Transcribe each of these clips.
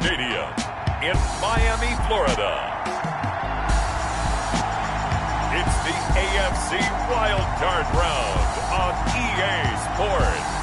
Stadium in Miami, Florida. It's the AFC Wild Card Round on EA Sports.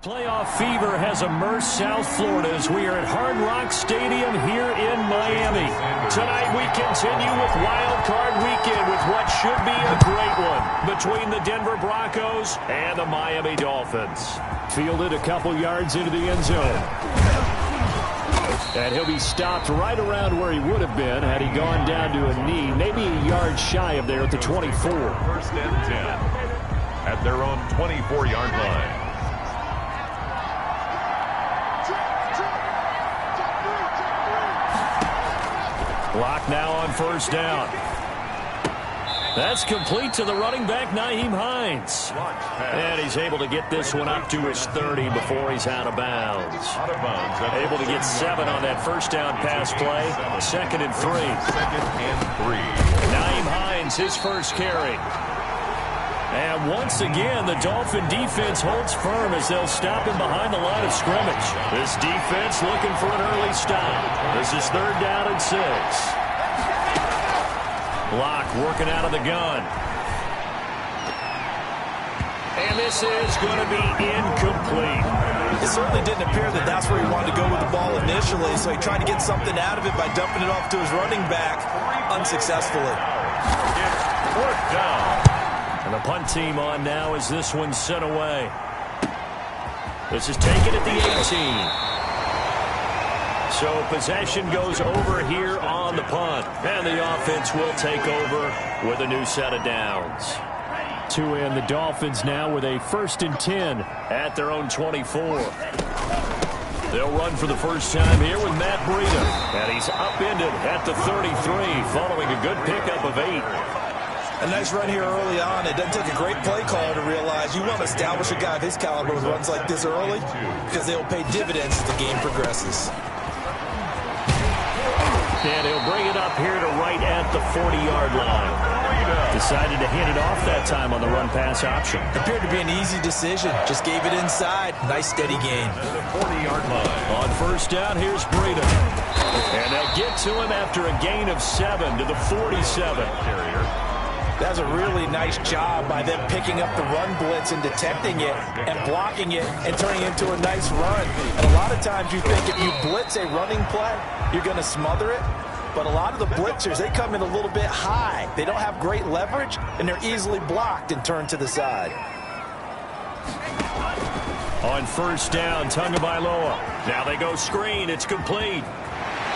Playoff fever has immersed South Florida as we are at Hard Rock Stadium here in Miami. Tonight we continue with Wild Card Weekend with what should be a great one between the Denver Broncos and the Miami Dolphins. Fielded a couple yards into the end zone. And he'll be stopped right around where he would have been had he gone down to a knee, maybe a yard shy of there at the 24. First and 10 at their own 24-yard line. Clock now on first down. That's complete to the running back, Nyheim Hines. And he's able to get this one up to his 30 before he's out of bounds. Able to get 7 on that first down pass play. Second and 3. Nyheim Hines, his first carry. And once again, the Dolphin defense holds firm as they'll stop him behind the line of scrimmage. This defense looking for an early stop. This is third down and 6. Block working out of the gun. And this is going to be incomplete. It certainly didn't appear that that's where he wanted to go with the ball initially, so he tried to get something out of it by dumping it off to his running back unsuccessfully. It's fourth down. And the punt team on now as this one's sent away. This is taken at the 18. So possession goes over here on the punt. And the offense will take over with a new set of downs. To end the Dolphins now with a 1st and 10 at their own 24. They'll run for the first time here with Matt Breida. And he's upended at the 33 following a good pickup of 8. A nice run here early on. It doesn't take a great play caller to realize you want to establish a guy of his caliber with runs like this early because they will pay dividends as the game progresses. And he'll bring it up here to right at the 40-yard line. Decided to hand it off that time on the run-pass option. Appeared to be an easy decision. Just gave it inside. Nice steady gain. The 40-yard line. On first down, here's Breida. And they'll get to him after a gain of 7 to the 47. That's a really nice job by them picking up the run blitz and detecting it and blocking it and turning it into a nice run. And a lot of times you think if you blitz a running play, you're going to smother it. But a lot of the blitzers, they come in a little bit high. They don't have great leverage, and they're easily blocked and turned to the side. On first down, Tagovailoa. Now they go screen. It's complete.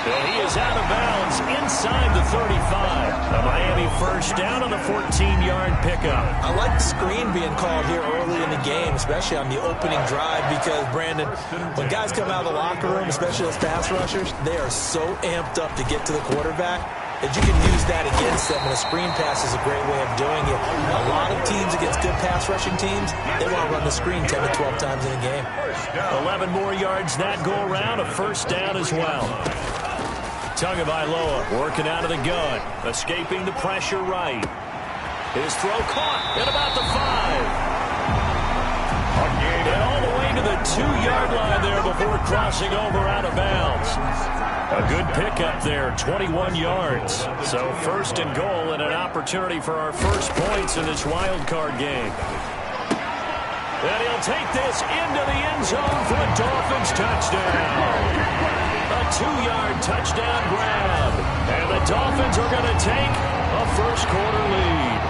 And he is out of bounds inside the 35. A Miami first down on the 14-yard pickup. I like the screen being called here early in the game, especially on the opening drive, because, Brandon, when guys come out of the locker room, especially those pass rushers, they are so amped up to get to the quarterback that you can use that against them, and a screen pass is a great way of doing it. A lot of teams against good pass rushing teams, they want to run the screen 10 to 12 times in a game. 11 more yards that go around, a first down as well. Tagovailoa working out of the gun, escaping the pressure right. His throw caught at about the 5. And all the way to the 2-yard line there before crossing over out of bounds. A good pickup there, 21 yards. So first and goal and an opportunity for our first points in this wild card game. And he'll take this into the end zone for a Dolphins touchdown. A 2-yard touchdown grab. And the Dolphins are going to take a first-quarter lead.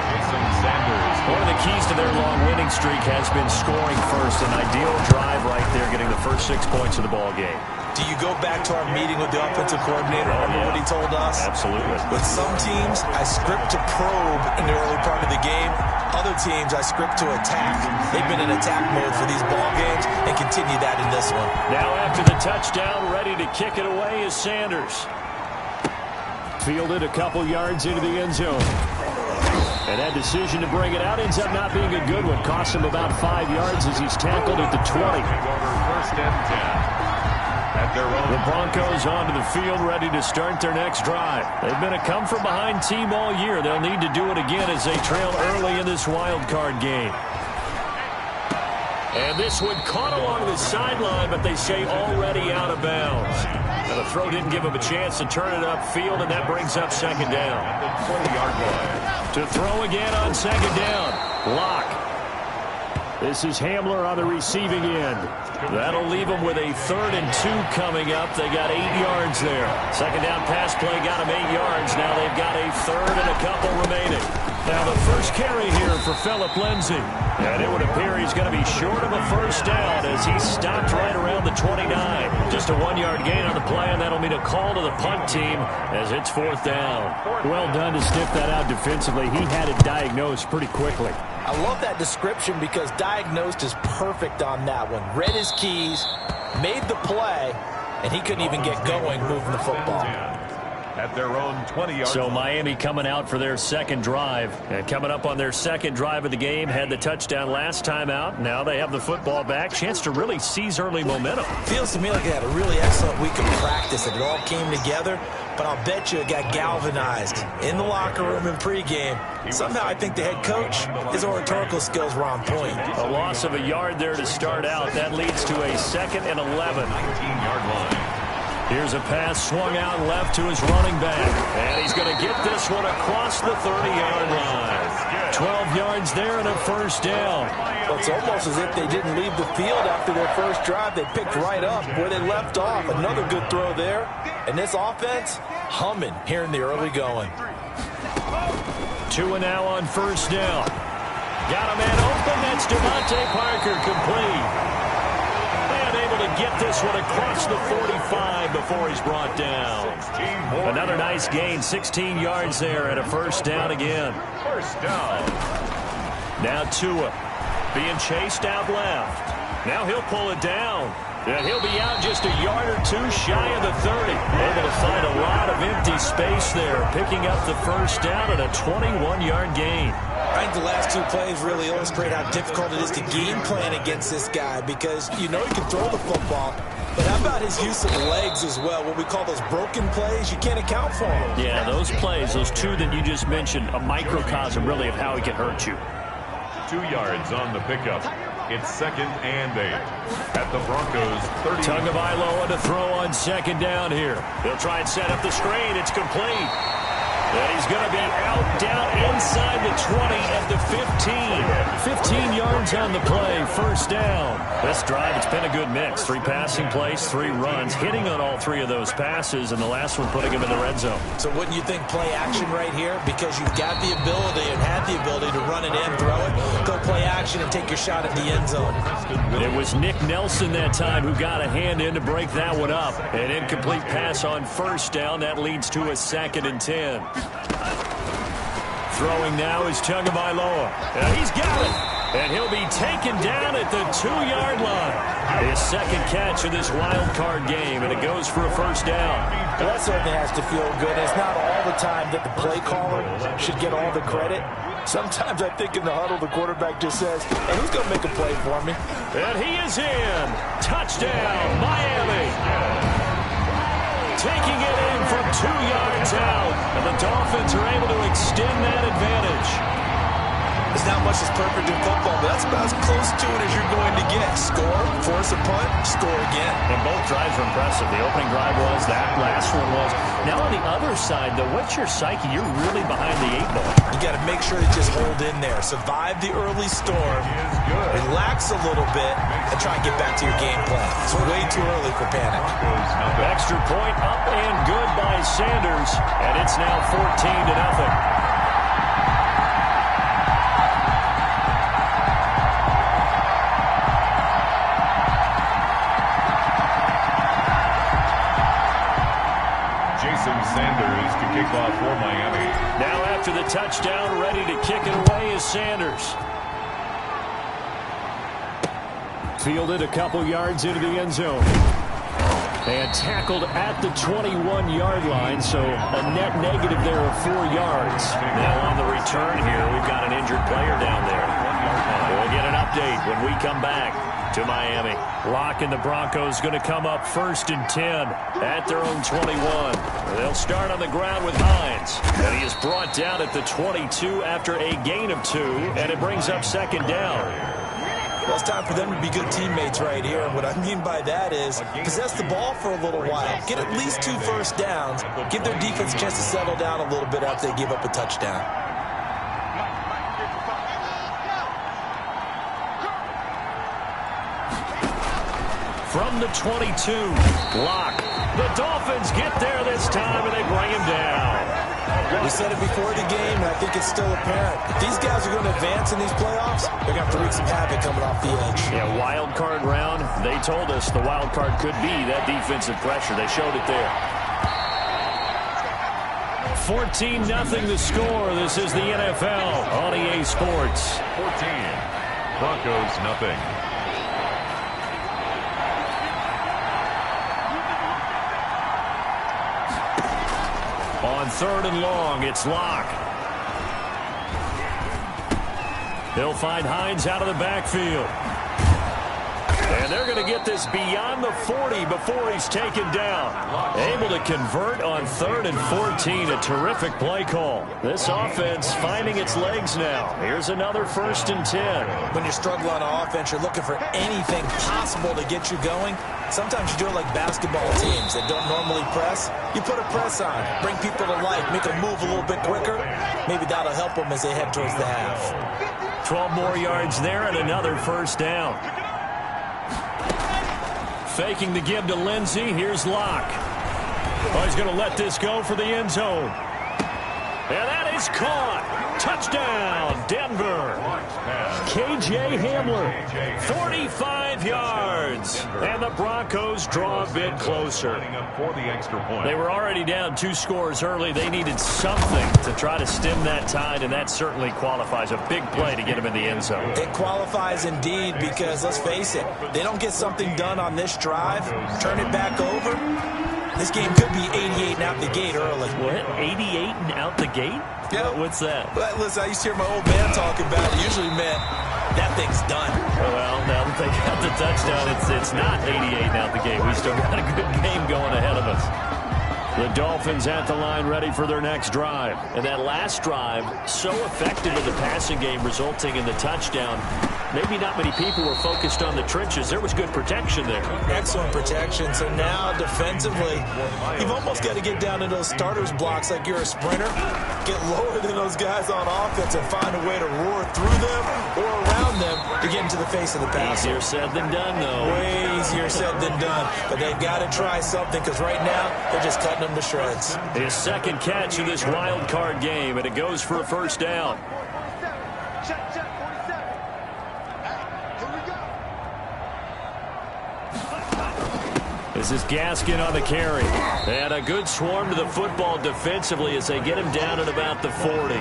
One of the keys to their long winning streak has been scoring first. An ideal drive right there, getting the first 6 points of the ball game. Do you go back to our meeting with the offensive coordinator? Remember what he told us? Absolutely. With some teams, I script to probe in the early part of the game. Other teams, I script to attack. They've been in attack mode for these ball games and continue that in this one. Now after the touchdown, ready to kick it away is Sanders. Fielded a couple yards into the end zone. And that decision to bring it out ends up not being a good one. Cost him about 5 yards as he's tackled at the 20. First and 10. The Broncos onto the field, ready to start their next drive. They've been a come-from-behind team all year. They'll need to do it again as they trail early in this wild card game. And this one caught along the sideline, but they say already out of bounds. Now the throw didn't give him a chance to turn it upfield, and that brings up second down. 20-yard line. To throw again on second down. Lock. This is Hamler on the receiving end. That'll leave them with a 3rd and 2 coming up. They got 8 yards there. Second down pass play got them 8 yards. Now they've got a 3rd and a couple remaining. Now the first carry here for Phillip Lindsay. And it would appear he's going to be short of a first down as he stopped right around the 29. Just a 1-yard gain on the play, and that'll mean a call to the punt team as it's 4th down. Well done to sniff that out defensively. He had it diagnosed pretty quickly. I love that description because diagnosed is perfect on that one. Read his keys, made the play, and he couldn't even get going moving the football. At their own 20-yard So line. Miami coming out for their second drive. And coming up on their second drive of the game, had the touchdown last time out. Now they have the football back. Chance to really seize early momentum. Feels to me like they had a really excellent week of practice and it all came together. But I'll bet you it got galvanized in the locker room in pregame. Somehow I think the head coach, his oratorical skills were on point. A loss of a yard there to start out. That leads to a 2nd and 11. 19-yard line. Here's a pass swung out left to his running back. And he's going to get this one across the 30-yard line. 12 yards there and a first down. Well, it's almost as if they didn't leave the field after their first drive. They picked right up where they left off. Another good throw there. And this offense, humming here in the early going. 2 now on first down. Got a man open. That's Devontae Parker, complete. And able to get this one across the 45 before he's brought down. Another nice gain, 16 yards there and a first down again. First down. Now Tua being chased out left. Now he'll pull it down. And he'll be out just a yard or two shy of the 30. Able to find a lot of empty space there, picking up the first down and a 21-yard gain. I think the last two plays really illustrate how difficult it is to game plan against this guy because you know he can throw the football. But how about his use of legs as well, what we call those broken plays? You can't account for them. Yeah, those plays, those two that you just mentioned, a microcosm really of how he can hurt you. 2 yards on the pickup. It's 2nd and 8 at the Broncos 30. Tagovailoa to throw on second down here. They'll try and set up the screen. It's complete. And he's going to be out down inside the 20 at the 15. 15 yards on the play, first down. This drive, it's been a good mix. 3 passing plays, 3 runs, hitting on all 3 of those passes, and the last one putting him in the red zone. So wouldn't you think play action right here? Because you've got the ability and had the ability to run it in, throw it, go play action and take your shot at the end zone. It was Nick Nelson that time who got a hand in to break that one up. An incomplete pass on first down. That leads to a 2nd and 10. Throwing now is Tagovailoa. He's got it. And he'll be taken down at the 2-yard line. His second catch of this wild card game, and it goes for a first down. Well, that certainly has to feel good. It's not all the time that the play caller should get all the credit. Sometimes I think in the huddle, the quarterback just says, hey, who's going to make a play for me? And he is in. Touchdown, Miami. Taking it in from 2 yards out. And the Dolphins are able to extend that advantage. There's not much that's perfect in football, but that's about as close to it as you're going to get. Score, force a punt, score again. And both drives were impressive. The opening drive was, that last one was. Now on the other side, though, what's your psyche? You're really behind the 8 ball. You got to make sure to just hold in there. Survive the early storm. Relax a little bit and try and get back to your game plan. It's way too early for panic. Extra point up and good by Sanders. And it's now 14-0. Sanders to kick off for Miami. Now after the touchdown, ready to kick it away is Sanders. Fielded a couple yards into the end zone. And tackled at the 21-yard line, so a net negative there of 4 yards. Now on the return here, we've got an injured player down there. We'll get an update when we come back to Miami. Locke and the Broncos going to come up 1st and 10 at their own 21. They'll start on the ground with Hines. And he is brought down at the 22 after a gain of 2, and it brings up 2nd down. Well, it's time for them to be good teammates right here. And what I mean by that is possess the ball for a little while. Get at least 2 first downs. Give their defense a chance to settle down a little bit after they give up a touchdown. From the 22, Locke. The Dolphins get there this time, and they bring him down. We said it before the game, and I think it's still apparent. If these guys are going to advance in these playoffs, they're going to have to wreak some havoc coming off the edge. Yeah, wild card round. They told us the wild card could be that defensive pressure. They showed it there. 14-0 the score. This is the NFL on EA Sports. 14. Broncos nothing. On 3rd and long, it's Locke. He'll find Hines out of the backfield. And they're going to get this beyond the 40 before he's taken down. Able to convert on 3rd and 14. A terrific play call. This offense finding its legs now. Here's another 1st and 10. When you struggle on offense, you're looking for anything possible to get you going. Sometimes you do it like basketball teams that don't normally press. You put a press on, bring people to life, make them move a little bit quicker. Maybe that'll help them as they head towards the half. 12 more yards there and another 1st down. Faking the give to Lindsey. Here's Locke. Oh, he's going to let this go for the end zone. And that is caught. Touchdown, Denver. K.J. Hamler, 45 yards. And the Broncos draw a bit closer. They were already down 2 scores early. They needed something to try to stem that tide, and that certainly qualifies. A big play to get them in the end zone. It qualifies indeed because, let's face it, they don't get something done on this drive, turn it back over. This game could be 88 and out the gate early. What? 88 and out the gate? Yeah. What's that? Well, listen, I used to hear my old man talking about it. Usually meant that thing's done. Well, now that they got the touchdown, it's not 88 and out the gate. We still got a good game going ahead of us. The Dolphins at the line ready for their next drive. And that last drive, so effective in the passing game, resulting in the touchdown. Maybe not many people were focused on the trenches. There was good protection there. Excellent protection. So now defensively, you've almost got to get down to those starters blocks like you're a sprinter. Get lower than those guys on offense and find a way to roar through them or around them to get into the face of the passer. Easier said than done, though. Way easier said than done. But they've got to try something because right now they're just cutting them to shreds. His second catch of this wild card game, and it goes for a 1st down. This is Gaskin on the carry. And a good swarm to the football defensively as they get him down at about the 40.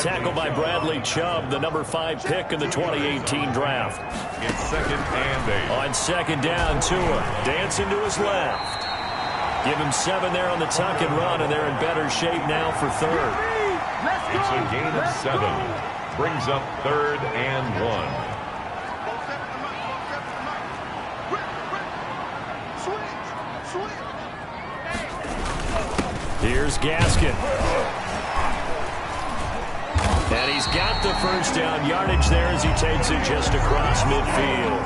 Tackled by Bradley Chubb, the number 5 pick in the 2018 draft. It's 2nd and 8. On 2nd down, Tua dancing to his left. Give him 7 there on the tuck and run, and they're in better shape now for 3rd. It's a gain of 7. Brings up 3rd and 1. Here's Gaskin. And he's got the 1st down yardage there as he takes it just across midfield.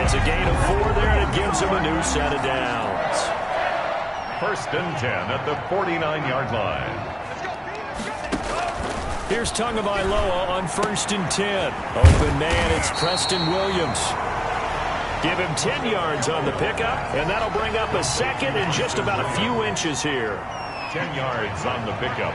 It's a gain of 4 there, and it gives him a new set of downs. 1st and 10 at the 49-yard line. Here's Tagovailoa on 1st and 10. Open man, it's Preston Williams. Give him 10 yards on the pickup, and that'll bring up a 2nd and just about a few inches here. 10 yards on the pickup.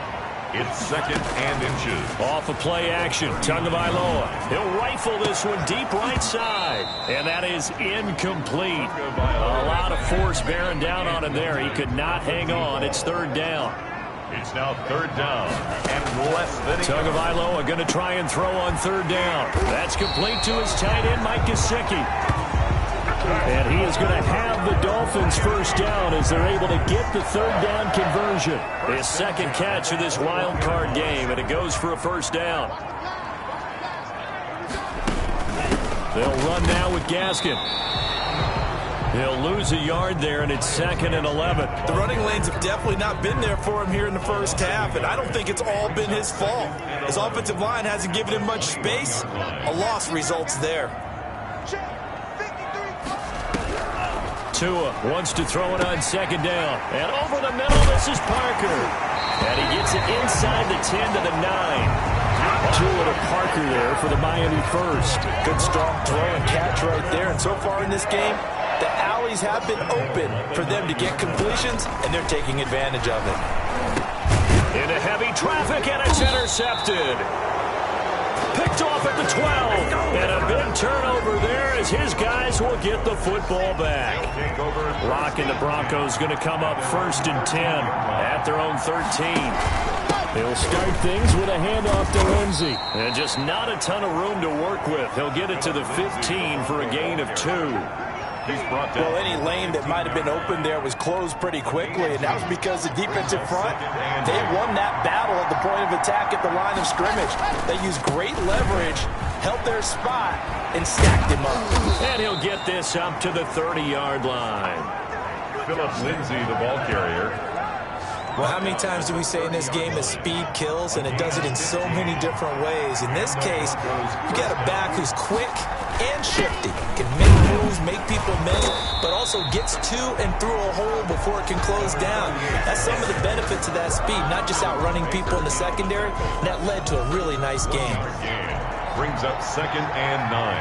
It's 2nd and inches. Off of play action, Tagovailoa. He'll rifle this one deep right side, and that is incomplete. A lot of force bearing down on him there. He could not hang on. It's 3rd down. It's now 3rd down and less than Tagovailoa going to try and throw on 3rd down. That's complete to his tight end, Mike Gesicki. And he is going to have the Dolphins 1st down as they're able to get the 3rd down conversion. His 2nd catch of this wild card game, and it goes for a 1st down. They'll run now with Gaskin. He'll lose a yard there, and it's 2nd and 11. The running lanes have definitely not been there for him here in the 1st half, and I don't think it's all been his fault. His offensive line hasn't given him much space. A loss results there. Tua wants to throw it on 2nd down. And over the middle, this is Parker. And he gets it inside the 10 to the 9. Tua to Parker there for the Miami 1st. Good strong throw and catch right there. And so far in this game, the alleys have been open for them to get completions, and they're taking advantage of it. Into heavy traffic, and it's intercepted. Picked off at the 12. And a big turnover there as his guys will get the football back. Rock and the Broncos going to come up 1st and 10 at their own 13. He'll start things with a handoff to Lindsey. And just not a ton of room to work with. He'll get it to the 15 for a gain of 2. He's brought down. Well, any lane that might have been open there was closed pretty quickly, and that was because the defensive front, they won that battle at the point of attack at the line of scrimmage. They used great leverage, held their spot, and stacked him up. And he'll get this up to the 30-yard line. Philip Lindsay, the ball carrier. Well, how many times do we say in this game that speed kills, and it does it in so many different ways? In this case, you got a back who's quick and shifty, can make moves, make people miss, but also gets to and through a hole before it can close down. That's some of the benefits of that speed, not just outrunning people in the secondary. That led to a really nice game. Brings up 2nd and 9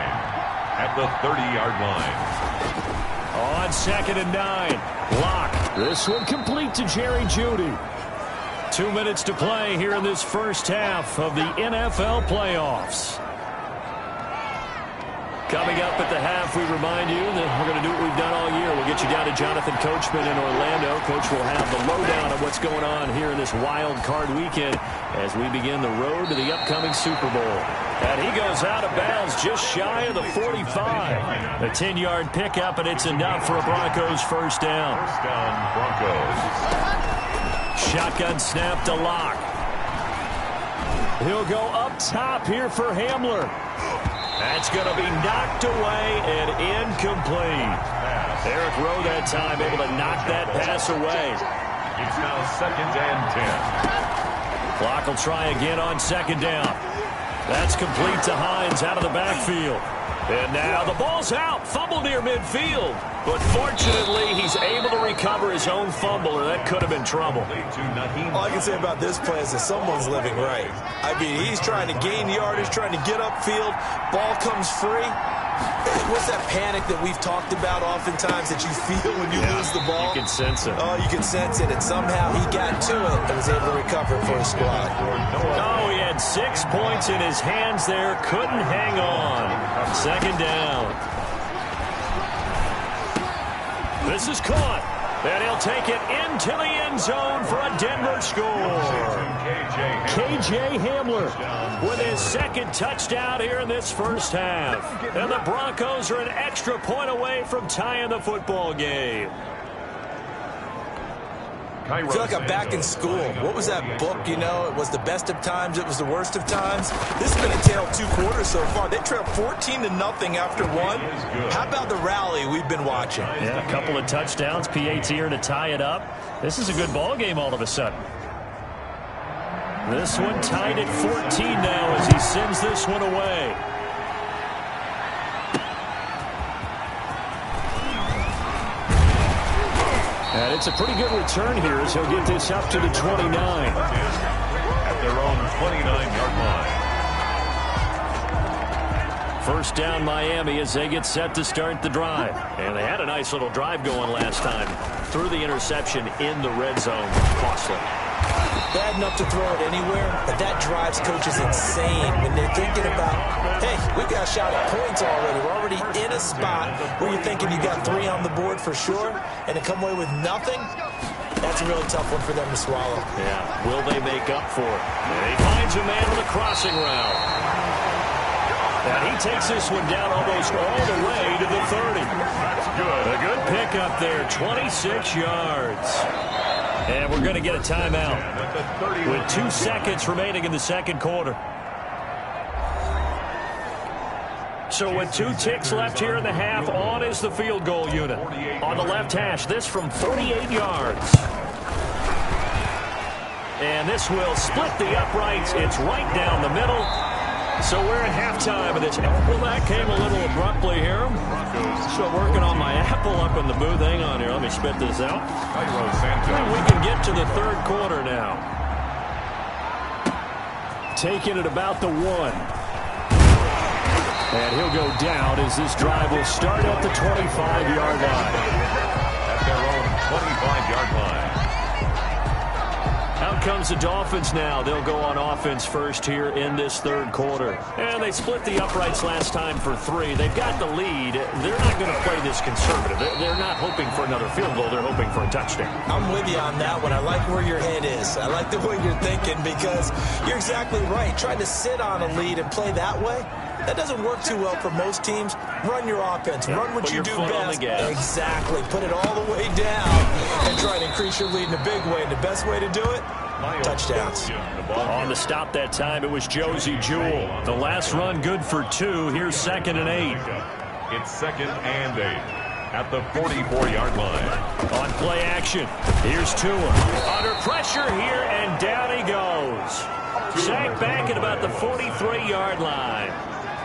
at the 30-yard line. On 2nd and 9, Locke. This one complete to Jerry Jeudy. 2 minutes to play here in this first half of the NFL playoffs. Coming up at the half, we remind you that we're going to do what we've done all year. We'll get you down to Jonathan Coachman in Orlando. Coach will have the lowdown of what's going on here in this wild card weekend as we begin the road to the upcoming Super Bowl. And he goes out of bounds just shy of the 45. A 10-yard pickup, and it's enough for a Broncos first down. First down, Broncos. Shotgun snap to Locke. He'll go up top here for Hamler. That's going to be knocked away and incomplete. Eric Rowe that time able to knock that pass away. It's now 2nd and 10. Clock will try again on 2nd down. That's complete to Hines out of the backfield. And now the ball's out. Fumble near midfield. But fortunately, he's able to recover his own fumble, or that could have been trouble. All I can say about this play is that someone's living right. I mean, he's trying to gain yardage, trying to get upfield. Ball comes free. What's that panic that we've talked about oftentimes that you feel when you lose the ball? You can sense it. Oh, you can sense it. And somehow he got to it and was able to recover for his squad. Oh, he had 6 points in his hands there. Couldn't hang on. 2nd down. This is caught. And he'll take it into the end zone for a Denver score. K.J. Hamler with his 2nd touchdown here in this first half. And the Broncos are an extra point away from tying the football game. I feel like I'm back in school. What was that book, you know? It was the best of times. It was the worst of times. This has been a tale of 2 quarters so far. They trailed 14-0 after 1. How about the rally we've been watching? Yeah, a couple of touchdowns. PAT here to tie it up. This is a good ball game all of a sudden. This one tied at 14 now as he sends this one away. And it's a pretty good return here as he'll get this up to the 29. At their own 29-yard line. First down Miami as they get set to start the drive. And they had a nice little drive going last time. Threw the interception in the red zone. Costly. Bad enough to throw it anywhere, but that drives coaches insane when they're thinking about, hey, we've got a shot at points already. We're already in a spot where you're thinking you got 3 on the board for sure, and to come away with nothing, that's a really tough one for them to swallow. Yeah, will they make up for it? And he finds a man with a crossing route. And he takes this one down almost all the way to the 30. That's good. A good pickup there, 26 yards. And we're going to get a timeout with 2 seconds remaining in the second quarter. So with 2 ticks left here in the half, on is the field goal unit. On the left hash, this from 48 yards. And this will split the uprights. It's right down the middle. So we're at halftime of this. Well, that came a little abruptly here. So working on my apple up in the booth. Hang on here. Let me spit this out. And we can get to the third quarter now. Taking it about the 1. And he'll go down as this drive will start at the 25-yard line. At their own 25-yard line. Out comes the Dolphins now. They'll go on offense first here in this third quarter. And they split the uprights last time for 3. They've got the lead. They're not going to play this conservative. They're not hoping for another field goal. They're hoping for a touchdown. I'm with you on that one. I like where your head is. I like the way you're thinking because you're exactly right. Trying to sit on a lead and play that way, That doesn't work too well for most teams. Run your offense. Run what you do best. Exactly. Put it all the way down and try to increase your lead in a big way. And the best way to do it, touchdowns. On the stop that time, it was Josie Jewell. The last run good for 2. Here's 2nd and 8. It's 2nd and 8 at the 44-yard line. On play action, here's Tua. Under pressure here, and down he goes. Sacked back at about the 43-yard line.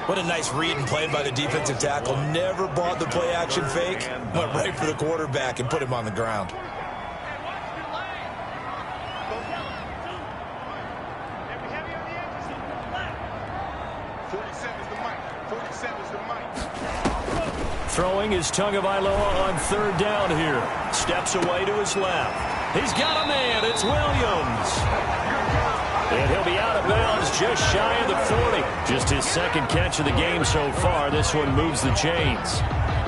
What a nice read and play by the defensive tackle. Never bought the play action fake. Went right for the quarterback and put him on the ground. Throwing is Tagovailoa on 3rd down here. Steps away to his left. He's got a man. It's Williams. And he'll be out of bounds just shy of the 40. Just his 2nd catch of the game so far. This one moves the chains.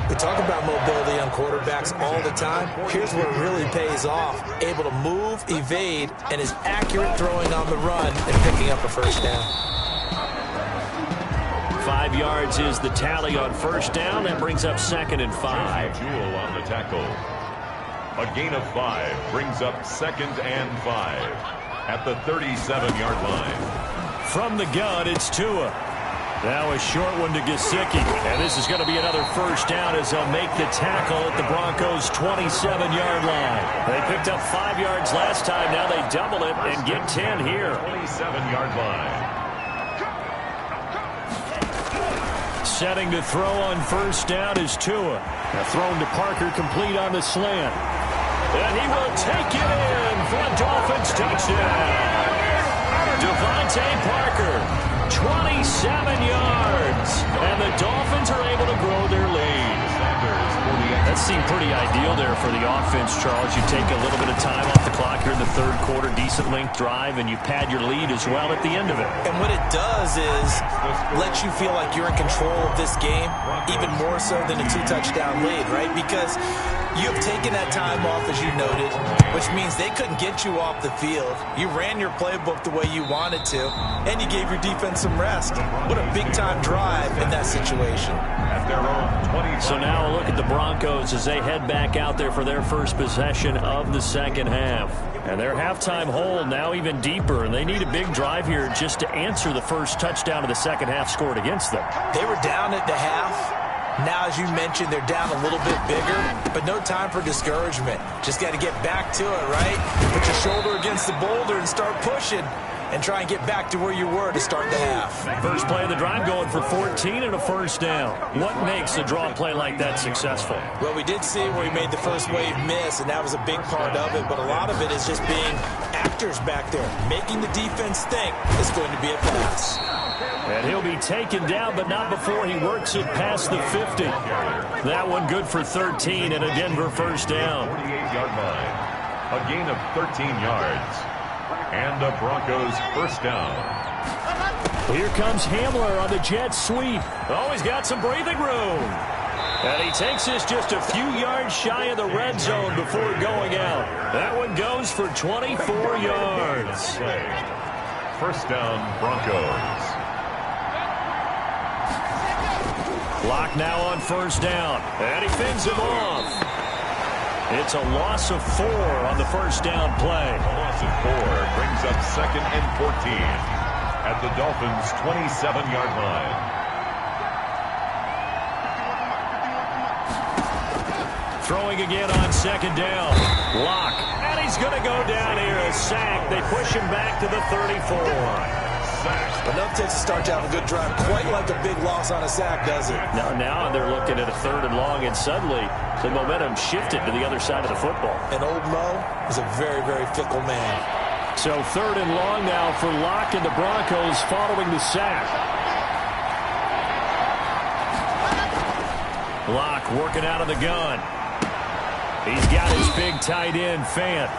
We talk about mobility on quarterbacks all the time. Here's where it really pays off. Able to move, evade, and is accurate throwing on the run and picking up a 1st down. 5 yards is the tally on 1st down. That brings up 2nd and 5. Jewell on the tackle. A gain of 5 brings up 2nd and 5 at the 37-yard line. From the gun, it's Tua. Now a short one to Gesicki. And this is going to be another 1st down as they'll make the tackle at the Broncos' 27-yard line. They picked up 5 yards last time. Now they double it and get 10 here. 27-yard line. Setting to throw on 1st down is Tua. Thrown to Parker, complete on the slant. And he will take it in for a Dolphins touchdown. Devontae Parker, 27 yards. And the Dolphins are able to grow their lead. That seemed pretty ideal there for the offense, Charles. You take a little bit of time off the clock here in the 3rd quarter, decent length drive, and you pad your lead as well at the end of it. And what it does is let you feel like you're in control of this game, even more so than a 2-touchdown lead, right? Because you have taken that time off, as you noted, which means they couldn't get you off the field. You ran your playbook the way you wanted to, and you gave your defense some rest. What a big-time drive in that situation. So now a look at the Broncos as they head back out there for their first possession of the 2nd half. And their halftime hole now even deeper, and they need a big drive here just to answer the first touchdown of the 2nd half scored against them. They were down at the half. Now, as you mentioned, they're down a little bit bigger, but no time for discouragement. Just got to get back to it, right? Put your shoulder against the boulder and start pushing and try and get back to where you were to start the half. First play of the drive going for 14 and a 1st down. What makes a draw play like that successful? Well, we did see where he made the first wave miss, and that was a big part of it, but a lot of it is just being actors back there, making the defense think it's going to be a pass. And he'll be taken down, but not before he works it past the 50. That one good for 13 and a Denver 1st down. 48-yard line. A gain of 13 yards. And the Broncos 1st down. Here comes Hamler on the jet sweep. Oh, he's got some breathing room. And he takes this just a few yards shy of the red zone before going out. That one goes for 24 yards. 1st down, Broncos. Lock now on 1st down. And he fends him off. It's a loss of 4 on the 1st down play. A loss of 4 brings up 2nd and 14 at the Dolphins' 27-yard line. Throwing again on 2nd down. Lock. And he's going to go down here. A sack. They push him back to the 34. Enough takes to start to have a good drive. Quite like a big loss on a sack, does it? Now they're looking at a 3rd and long, and suddenly the momentum shifted to the other side of the football. And old Mo is a very, very fickle man. So 3rd and long now for Locke and the Broncos following the sack. Locke working out of the gun. He's got his big tight end, Fant.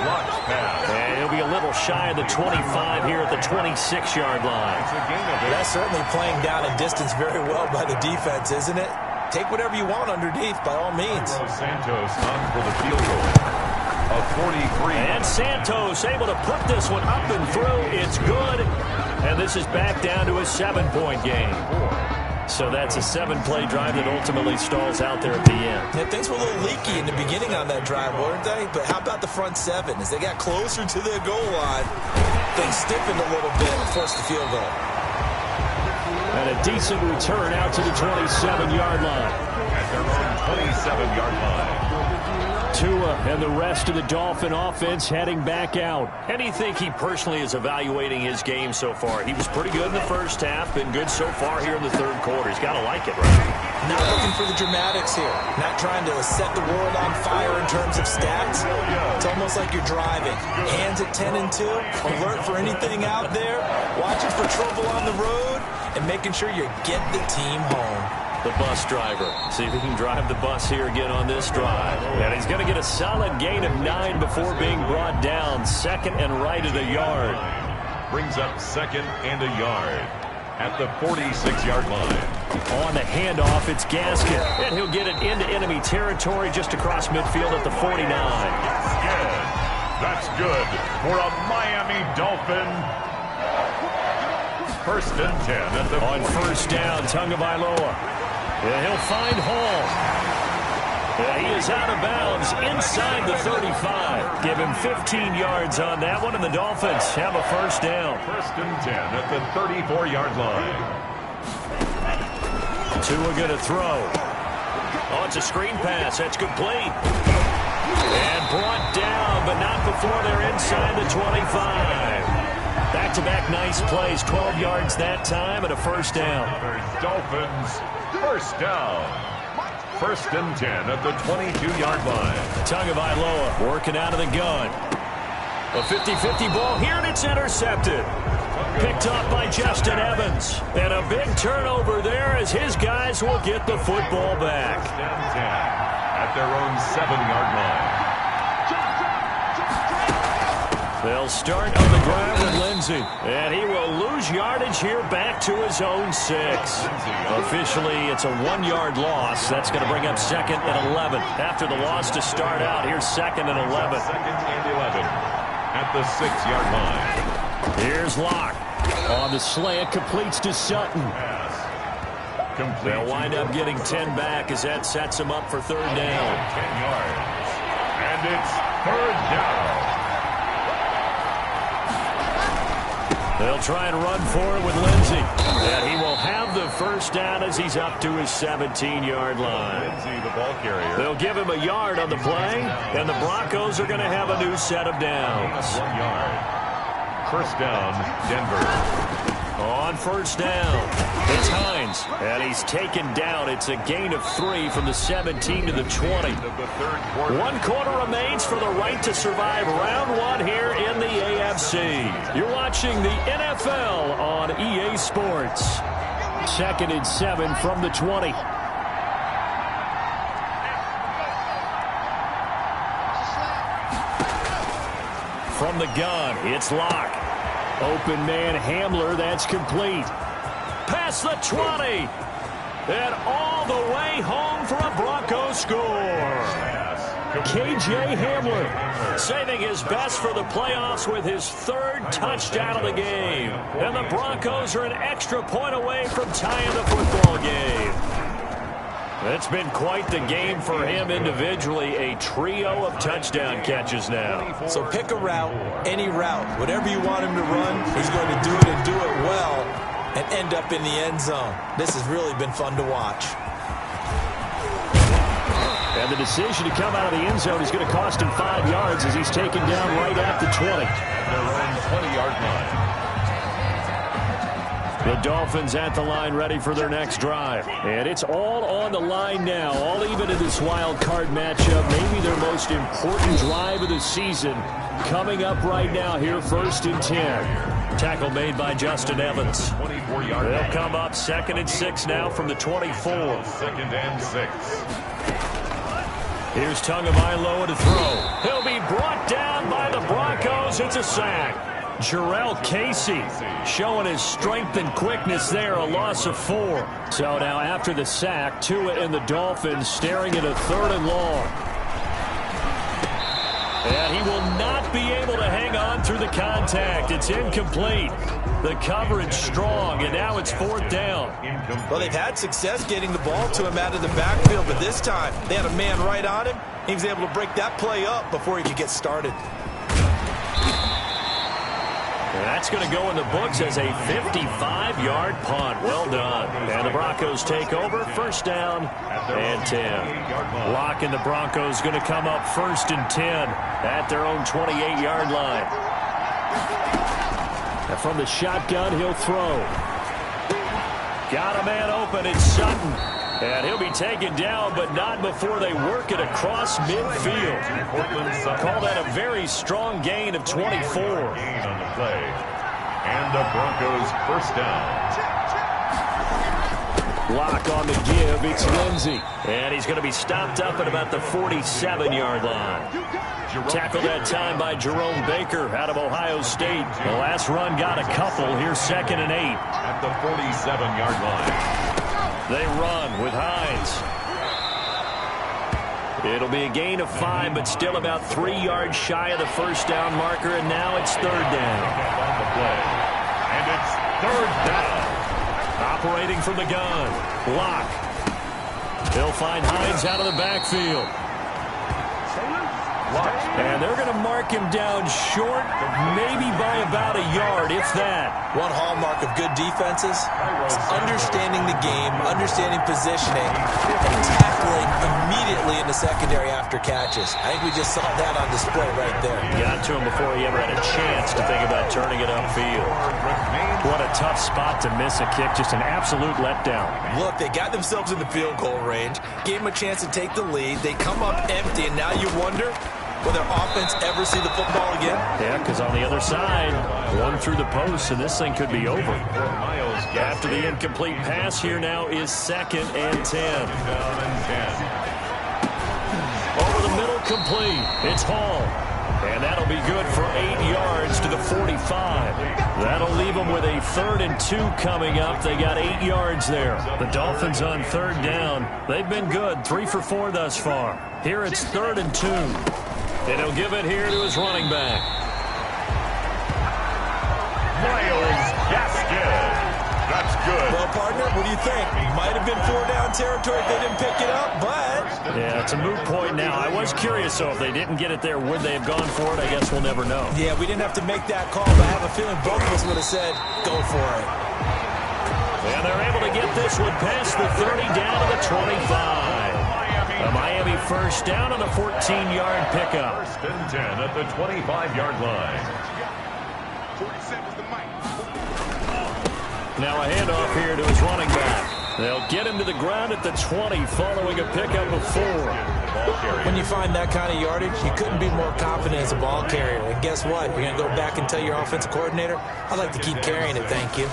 And he'll be a little shy of the 25 here at the 26-yard line. That's certainly playing down in distance very well by the defense, isn't it? Take whatever you want underneath, by all means. Santos on for the field goal. A 43. And Santos able to put this one up and through. It's good. And this is back down to a 7-point game. So that's a 7-play drive that ultimately stalls out there at the end. Yeah, things were a little leaky in the beginning on that drive, weren't they? But how about the front 7? As they got closer to their goal line, things stiffened a little bit and forced the field goal. And a decent return out to the 27-yard line. At their own 27-yard line. Tua and the rest of the Dolphin offense heading back out. How do you think he personally is evaluating his game so far? He was pretty good in the first half, been good so far here in the third quarter. He's got to like it, right? Not looking for the dramatics here. Not trying to set the world on fire in terms of stats. It's almost like you're driving. Hands at 10 and 2, alert for anything out there, watching for trouble on the road, and making sure you get the team home. The bus driver. See if he can drive the bus here again on this drive. And he's going to get a solid gain of 9 before being brought down. Second and right of the yard. Brings up second and a yard at the 46-yard line. On the handoff, it's Gaskin. And he'll get it into enemy territory just across midfield at the 49. That's good for a Miami Dolphin. First and 10 at the on first down, Tagovailoa. Yeah, he'll find Hall. Yeah, he is out of bounds inside the 35. Give him 15 yards on that one, and the Dolphins have a first down. First and 10 at the 34-yard line. Tua going to throw. Oh, it's a screen pass. That's complete. And brought down, but not before they're inside the 25. Back-to-back nice plays, 12 yards that time, and a first down. Dolphins, first down. First and 10 at the 22-yard line. Tagovailoa working out of the gun. A 50-50 ball here, and it's intercepted. Picked up by Justin Evans. And a big turnover there as his guys will get the football back. First and 10 at their own 7-yard line. They'll start on the ground with Lindsey. And he will lose yardage here back to his own 6. Officially, it's a 1-yard loss. That's going to bring up second and 11. After the loss to start out, here's second and 11. Second and 11 at the 6-yard line. Here's Locke. On the slant, completes to Sutton. They'll wind up getting 10 back as that sets him up for third down. 10 yards. And it's third down. They'll try and run for it with Lindsey. And he will have the first down as he's up to his 17-yard line. Lindsey, the ball carrier. They'll give him a yard on the play, and the Broncos are going to have a new set of downs. 1 yard. First down, Denver. On first down, it's Hines, and he's taken down. It's a gain of 3 from the 17 to the 20. 1 quarter remains for the right to survive round 1 here in the AFC. You're watching the NFL on EA Sports. Second and 7 from the 20. From the gun, it's Locke. Open man Hamler, that's complete. Past the 20. And all the way home for a Bronco score. KJ Hamler saving his best for the playoffs with his 3rd touchdown of the game. And the Broncos are an extra point away from tying the football game. It's been quite the game for him individually. A trio of touchdown catches now. So pick a route, any route. Whatever you want him to run, he's going to do it and do it well and end up in the end zone. This has really been fun to watch. And the decision to come out of the end zone is going to cost him 5 yards as he's taken down right at the 20. Their own 20-yard line. The Dolphins at the line ready for their next drive. And it's all on the line now, all even in this wild card matchup. Maybe their most important drive of the season coming up right now here, first and 10. Tackle made by Justin Evans. 24-yard. They'll come up second and 6 now from the 24. Second and 6. Here's Tagovailoa to throw. He'll be brought down by the Broncos. It's a sack. Jarrell Casey showing his strength and quickness there, a loss of 4. So now after the sack, Tua and the Dolphins staring at a 3rd and long. And he will not be able to hang on through the contact. It's incomplete. The coverage strong, and now it's 4th down. Well, they've had success getting the ball to him out of the backfield, but this time they had a man right on him. He was able to break that play up before he could get started. And that's going to go in the books as a 55-yard punt. Well done. And the Broncos take over. 1st down and 10. Locke and the Broncos going to come up 1st and 10 at their own 28-yard line. And from the shotgun, he'll throw. Got a man open. It's Sutton. And he'll be taken down, but not before they work it across midfield. Call that a very strong gain of 24. Gain on the play. And the Broncos 1st down. Lock on the give. It's Lindsey. And he's going to be stopped up at about the 47-yard line. Tackled that time by Jerome Baker out of Ohio State. The last run got a couple. Here's 2nd and 8. At the 47-yard line. They run with Hines. It'll be a gain of 5, but still about 3 yards shy of the 1st down marker, and now it's 3rd down. And it's 3rd down. Operating from the gun. Block. He'll find Hines out of the backfield. And they're going to mark him down short, maybe by about a yard, if that. One hallmark of good defenses is understanding the game, understanding positioning, and tackling immediately in the secondary after catches. I think we just saw that on display right there. Got to him before he ever had a chance to think about turning it upfield. What a tough spot to miss a kick, just an absolute letdown. Look, they got themselves in the field goal range, gave them a chance to take the lead. They come up empty, and now you wonder, will their offense ever see the football again? Yeah, because on the other side, one through the post, and this thing could be over. After the incomplete pass, here now is 2nd and 10. Over the middle, complete. It's Hall. And that'll be good for 8 yards to the 45. That'll leave them with a 3rd and 2 coming up. They got 8 yards there. The Dolphins on 3rd down. They've been good, 3 for 4 thus far. Here it's 3rd and 2. And he'll give it here to his running back. Miles Gaskin. That's good. Well, partner, what do you think? Might have been 4-down territory if they didn't pick it up, but... Yeah, it's a moot point now. I was curious, so if they didn't get it there, would they have gone for it? I guess we'll never know. Yeah, we didn't have to make that call, but I have a feeling both of us would have said, go for it. And they're able to get this one past the 30 down to the 25. A Miami 1st down on a 14-yard pickup. 1st and 10 at the 25-yard line. Now a handoff here to his running back. They'll get him to the ground at the 20 following a pickup of 4. When you find that kind of yardage, you couldn't be more confident as a ball carrier. And guess what? You're going to go back and tell your offensive coordinator, I'd like to keep carrying it, thank you.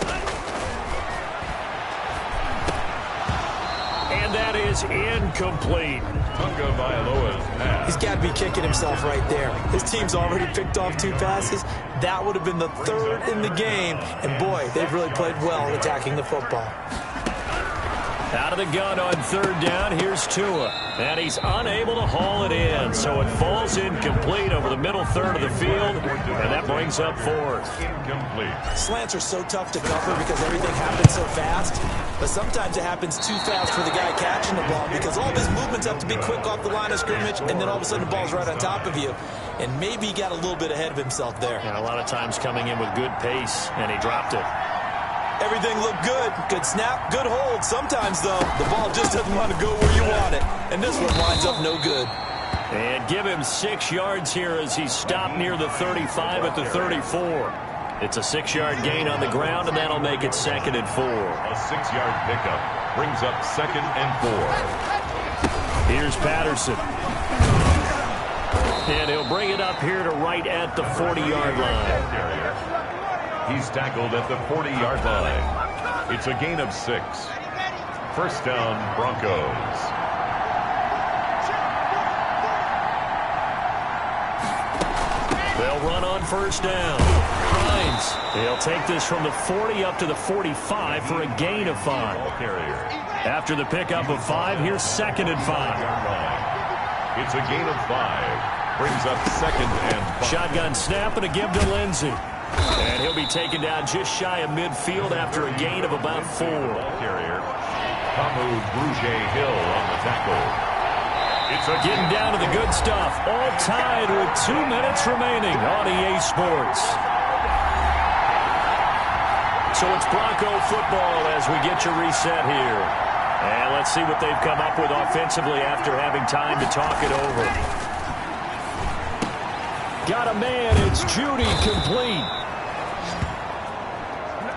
And that is incomplete. He's got to be kicking himself right there. His team's already picked off 2 passes. That would have been the 3rd in the game. And boy, they've really played well attacking the football. Out of the gun on 3rd down, here's Tua. And he's unable to haul it in, so it falls incomplete over the middle 3rd of the field, and that brings up 4th. Incomplete. Slants are so tough to cover because everything happens so fast, but sometimes it happens too fast for the guy catching the ball because all of his movements have to be quick off the line of scrimmage, and then all of a sudden the ball's right on top of you. And maybe he got a little bit ahead of himself there. Yeah, a lot of times coming in with good pace, and he dropped it. Everything looked good. Good snap, good hold. Sometimes, though, the ball just doesn't want to go where you want it. And this one winds up no good. And give him 6 yards here as he's stopped near the 35 at the 34. It's a 6-yard gain on the ground, and that'll make it 2nd and 4. A 6-yard pickup brings up 2nd and 4. Here's Patterson. And he'll bring it up here to right at the 40-yard line. He's tackled at the 40-yard line. It's a gain of 6. 1st down, Broncos. They'll run on 1st down. Hines. They'll take this from the 40 up to the 45 for a gain of 5. After the pickup of 5, here's 2nd and 5. It's a gain of 5. brings up 2nd and 5. Shotgun snap and a give to Lindsey. And he'll be taken down just shy of midfield after a gain of about 4. Carrier, Kamu Brugier-Hill on the tackle. It's getting down to the good stuff. All tied with 2 minutes remaining on EA Sports. So it's Bronco football as we get you reset here. And let's see what they've come up with offensively after having time to talk it over. Got a man. It's Judy, complete.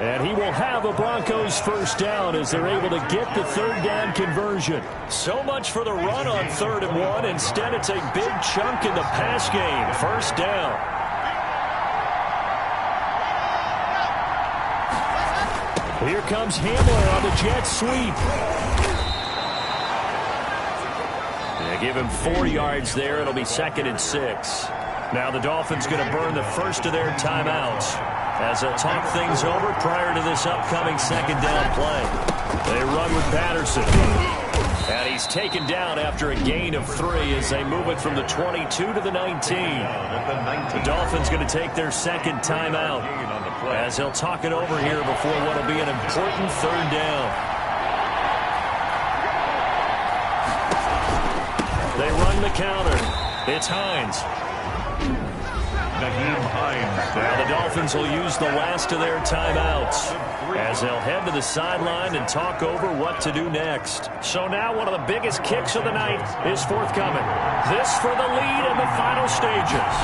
And he will have a Broncos first down as they're able to get the 3rd down conversion. So much for the run on 3rd and 1. Instead, it's a big chunk in the pass game. First down. Here comes Hamler on the jet sweep. They give him 4 yards there. It'll be 2nd and 6. Now the Dolphins going to burn the first of their timeouts as they'll talk things over prior to this upcoming 2nd down play. They run with Patterson. And he's taken down after a gain of 3 as they move it from the 22 to the 19. The Dolphins going to take their 2nd timeout as they'll talk it over here before what will be an important 3rd down. They run the counter. It's Hines. Now the Dolphins will use the last of their timeouts as they'll head to the sideline and talk over what to do next. So now one of the biggest kicks of the night is forthcoming. This for the lead in the final stages.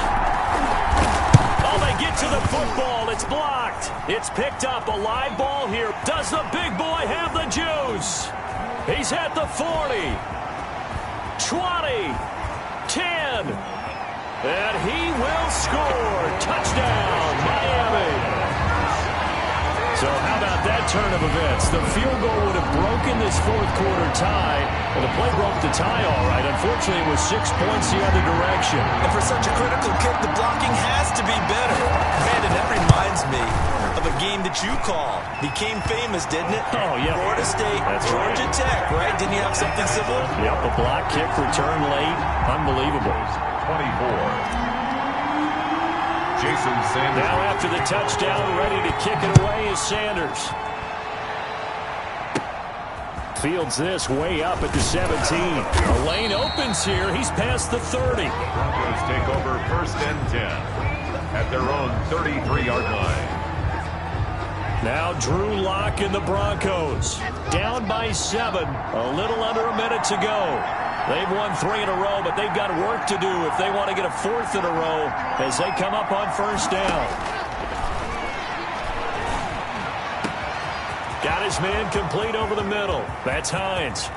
Oh, they get to the football. It's blocked. It's picked up. A live ball here. Does the big boy have the juice? He's at the 40. 20. 10. And he will score. Touchdown, Miami. So how about that turn of events? The field goal would have broken this 4th quarter tie. Well, the play broke the tie all right. Unfortunately, it was 6 points the other direction. And for such a critical kick, the blocking has to be better. Brandon, that reminds me of a game that you called. Became famous, didn't it? Oh, yeah. Florida State, That's Georgia Tech, right? Didn't you have something similar? Yep, a block kick return late. Unbelievable. 24. Jason Sanders. Now after the touchdown, ready to kick it away is Sanders. Fields this way up at the 17. A lane opens here. He's past the 30. Broncos take over 1st and 10 at their own 33-yard line. Now Drew Lock and the Broncos. Down by 7. A little under a minute to go. They've won 3 in a row, but they've got work to do if they want to get a 4th in a row as they come up on 1st down. Got his man complete over the middle. That's Hines.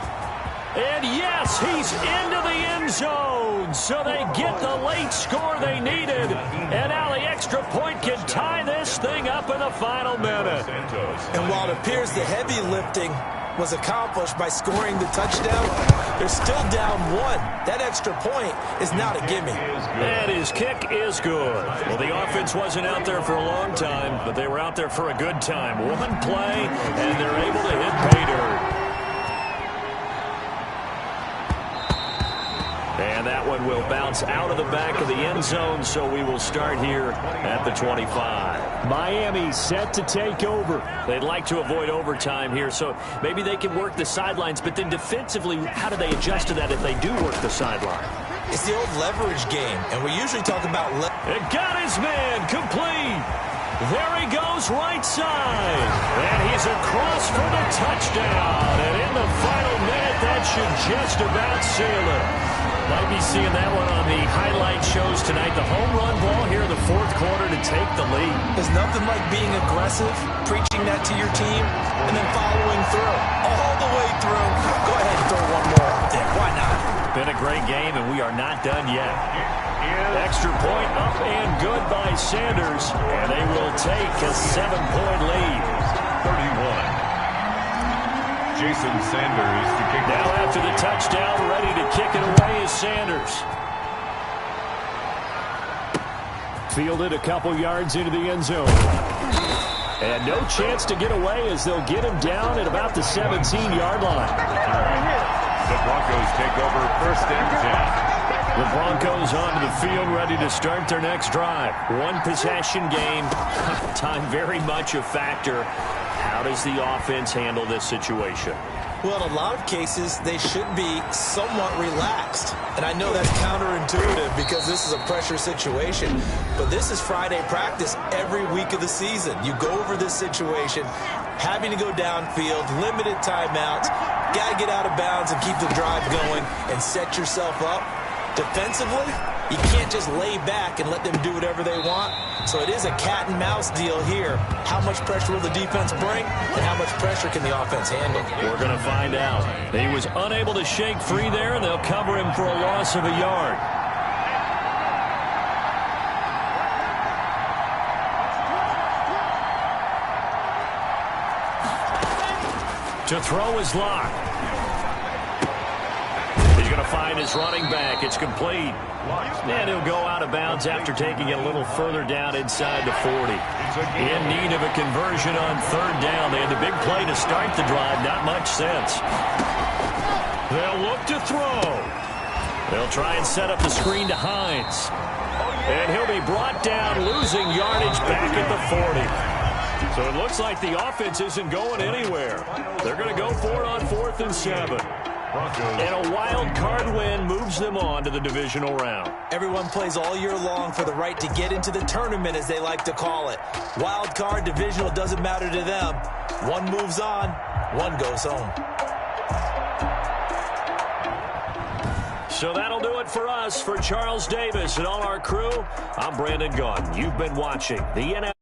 And yes, he's into the end zone. So they get the late score they needed. And now the extra point can tie this thing up in the final minute. And while it appears the heavy lifting was accomplished by scoring the touchdown, they're still down 1. That extra point is not a gimme. And his kick is good. Well, the offense wasn't out there for a long time, but they were out there for a good time. 1 play, and they're able to hit pay dirt. And that one will bounce out of the back of the end zone, so we will start here at the 25. Miami set to take over. They'd like to avoid overtime here, so maybe they can work the sidelines, but then defensively, how do they adjust to that if they do work the sideline? It's the old leverage game, and we usually talk about It got his man complete. There he goes right side. And he's across for the touchdown. And in the final minute, that should just about seal it. Might be seeing that one on the highlight shows tonight. The home run ball here in the 4th quarter to take the lead. There's nothing like being aggressive, preaching that to your team, and then following through. All the way through. Go ahead and throw one more out there. Why not? Been a great game, and we are not done yet. Extra point up and good by Sanders, and they will take a 7-point lead. 31. Jason Sanders to kick. Now after the touchdown, ready to kick it away is Sanders. Fielded a couple yards into the end zone. And no chance to get away as they'll get him down at about the 17-yard line. The Broncos take over 1st and 10. The Broncos onto the field, ready to start their next drive. One possession game. Time very much a factor. How does the offense handle this situation? Well, in a lot of cases, they should be somewhat relaxed. And I know that's counterintuitive because this is a pressure situation. But this is Friday practice every week of the season. You go over this situation, having to go downfield, limited timeouts, got to get out of bounds and keep the drive going and set yourself up. Defensively, you can't just lay back and let them do whatever they want. So it is a cat and mouse deal here. How much pressure will the defense bring, and how much pressure can the offense handle? We're going to find out. He was unable to shake free there, and they'll cover him for a loss of a yard. To throw his lock. He's going to find his running back. It's complete. And he'll go out of bounds after taking it a little further down inside the 40. In need of a conversion on third down. They had the big play to start the drive. Not much sense. They'll look to throw. They'll try and set up the screen to Hines. And he'll be brought down, losing yardage back at the 40. So it looks like the offense isn't going anywhere. They're going to go for it on 4th and 7. And a wild card win moves them on to the divisional round. Everyone plays all year long for the right to get into the tournament, as they like to call it. Wild card, divisional, doesn't matter to them. One moves on, one goes home. So that'll do it for us. For Charles Davis and all our crew, I'm Brandon Gaudin. You've been watching the NFL.